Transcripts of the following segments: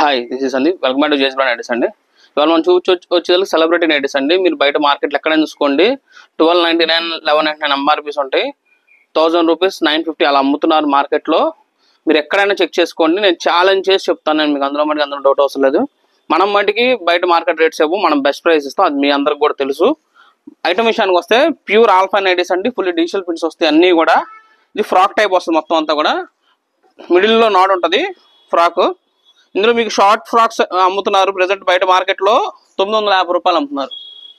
Hi, this is Sandeep. Welcome to JS brand IDs అండి. ఇవాళ మనం వచ్చేది సెలబ్రిటీ ఐడీస్ అండి. మీరు బయట మార్కెట్లో ఎక్కడైనా చూసుకోండి, 1299, 1199 ఎంఆర్పీస్ ఉంటాయి. 1000 రూపీస్, 950 అలా అమ్ముతున్నారు మార్కెట్లో. మీరు ఎక్కడైనా చెక్ చేసుకోండి. నేను ఛాలెంజ్ చేసి చెప్తాను, నేను మీకు అందులో డౌట్ అవసరం లేదు. మనం మటుకి బయట మార్కెట్ రేట్స్ ఇవ్వు, మనం బెస్ట్ ప్రైస్ ఇస్తాం, అది మీ అందరికి కూడా తెలుసు. ఐటమ్ విషయానికి వస్తే ప్యూర్ ఆల్ఫైన్ ఐడీస్ అండి, ఫుల్ డిజిటల్ ప్రింట్స్ వస్తాయి అన్నీ కూడా. ఇది ఫ్రాక్ టైప్ వస్తుంది మొత్తం అంతా కూడా. మిడిల్లో నాడ్ ఉంటుంది ఫ్రాక్. ఇందులో మీకు షార్ట్ ఫ్రాక్స్ అమ్ముతున్నారు ప్రెసెంట్ బయట మార్కెట్లో 950 రూపాయలు అమ్ముతున్నారు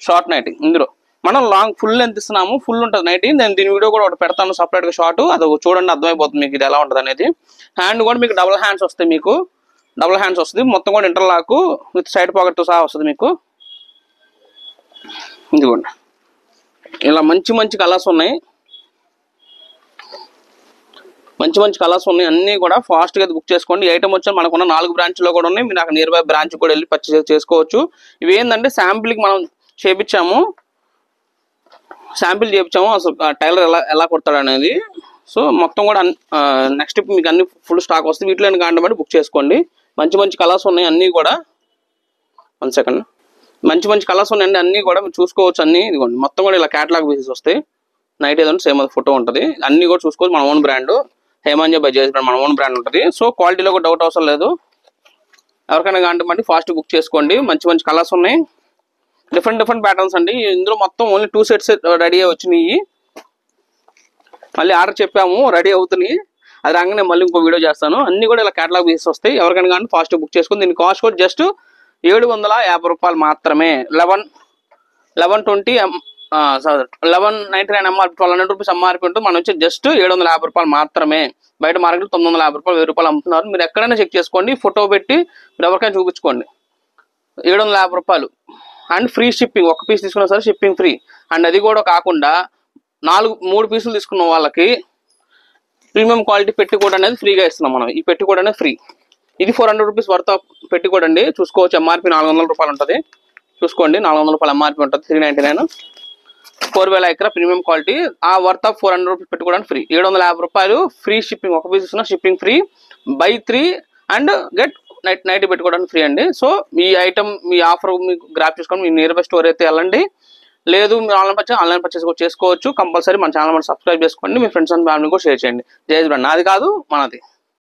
షార్ట్ నైటీ. ఇందులో మనం లాంగ్ ఫుల్ ఎంత ఇస్తున్నాము, ఫుల్ ఉంటుంది నైటీ. నేను దీని వీడియో కూడా ఒకటి పెడతాను సపరేట్గా షార్ట్, అది చూడండి, అర్థమైపోతుంది మీకు ఇది ఎలా ఉంటుంది అనేది. హ్యాండ్ కూడా మీకు డబుల్ హ్యాండ్స్ వస్తాయి, మీకు డబుల్ హ్యాండ్స్ వస్తుంది మొత్తం కూడా, ఇంటర్లాక్ విత్ సైడ్ పాకెట్తో సహా వస్తుంది మీకు. ఇదిగోండి, ఇలా మంచి మంచి కలర్స్ ఉన్నాయి, మంచి మంచి కలర్స్ ఉన్నాయి అన్నీ కూడా. ఫాస్ట్గా బుక్ చేసుకోండి. ఐటమ్ వచ్చి మనకున్న 4 బ్రాంచ్లో కూడా ఉన్నాయి. మీరు అక్కడ నియర్ బై బ్రాంచ్ కూడా వెళ్ళి పర్చేస్ చేసుకోవచ్చు. ఇవి ఏంటంటే శాంపిల్కి మనం చేయించాము అసలు టైలర్ ఎలా కొడతాడు అనేది. సో మొత్తం కూడా నెక్స్ట్ మీకు అన్ని ఫుల్ స్టాక్ వస్తుంది. వీటిలో కాంటే బుక్ చేసుకోండి. మంచి మంచి కలర్స్ ఉన్నాయి అన్నీ కూడా. 1 సెకండ్. మంచి మంచి కలర్స్ ఉన్నాయండి అన్నీ కూడా, మీరు చూసుకోవచ్చు అన్నీ. ఇదిగోండి మొత్తం కూడా ఇలా క్యాటలాగ్ పీసెస్ వస్తాయి. నైట్ ఏదంటే సేమ్ అది ఫోటో ఉంటుంది, అన్నీ కూడా చూసుకోవచ్చు. మన ఓన్ బ్రాండ్ హేమాంజ బై జేఎస్ బ్రాండ్, మన ఓన్ బ్రాండ్ ఉంటుంది. సో క్వాలిటీలో కూడా డౌట్ అవసరం లేదు. ఎవరికైనా కాంటే ఫాస్ట్ బుక్ చేసుకోండి. మంచి మంచి కలర్స్ ఉన్నాయి, డిఫరెంట్ ప్యాటర్న్స్ అండి. ఇందులో మొత్తం ఓన్లీ 2 సెట్స్ రెడీ అయ్యి వచ్చినాయి. మళ్ళీ ఆర్డర్ చెప్పాము, రెడీ అవుతున్నాయి. అది రాగానే మళ్ళీ ఇంకో వీడియో చేస్తాను. అన్ని కూడా ఇలా క్యాటలాగ్ పీసెస్ వస్తాయి. ఎవరికైనా కానీ ఫాస్ట్ బుక్ చేసుకుని. దీని కాస్ట్ కూడా జస్ట్ 750 రూపాయలు మాత్రమే. 1199 ఎంఆర్పీ, 1200 రూపీస్ ఎంఆర్పీ ఉంటుంది. మనం వచ్చి జస్ట్ 750 రూపాయలు మాత్రమే. బయట మార్కెట్లో 950 రూపాయలు, 1000 రూపాయలు అమ్ముతున్నారు. మీరు ఎక్కడైనా చెక్ చేసుకోండి, ఫోటో పెట్టి మీరు ఎవరికైనా చూపించుకోండి. 750 రూపాయలు అండ్ ఫ్రీ షిప్పింగ్. 1 పీస్ తీసుకున్నా సరే షిప్పింగ్ ఫ్రీ. అండ్ అది కూడా కాకుండా 3 పీసులు తీసుకున్న వాళ్ళకి ప్రీమియం క్వాలిటీ పెట్టికోడ్ అనేది ఫ్రీగా ఇస్తున్నాం మనం. ఈ పెట్టికోడ్ అనేది ఫ్రీ. ఇది 400 రూపీస్ వర్త్ ఆఫ్ పెట్టికోడ్ అండి. చూసుకోవచ్చు, ఎంఆర్పీ 400 రూపాయలు ఉంటుంది. చూసుకోండి, 400 రూపాయలు ఎంఆర్పీ ఉంటుంది. 399 4000 ఎకరా ప్రీమియం క్వాలిటీ. ఆ వర్త్ ఆఫ్ 400 రూపీస్ పెట్టుకోవడానికి ఫ్రీ. 750 రూపాయలు ఫ్రీ షిప్పింగ్. 1 పీస్ ఇస్తున్నా shipping free. By 3 and get night పెట్టుకోవడానికి ఫ్రీ అండి. సో మీ ఐటమ్, మీ ఆఫర్ మీకు గ్రాప్ చేసుకొని మీ నియర్ బై స్టోర్ అయితే వెళ్ళండి. లేదు మీరు ఆన్లైన్ పర్చేస్ కూడా చేసుకోవచ్చు. కంపల్సరీ మన ఛానల్ సబ్స్క్రైబ్ చేసుకోండి. మీ ఫ్రెండ్స్ అండ్ ఫ్యామిలీ కూడా షేర్ చేయండి. జేఎస్ బ్రాండ్ నాది కాదు, మనది.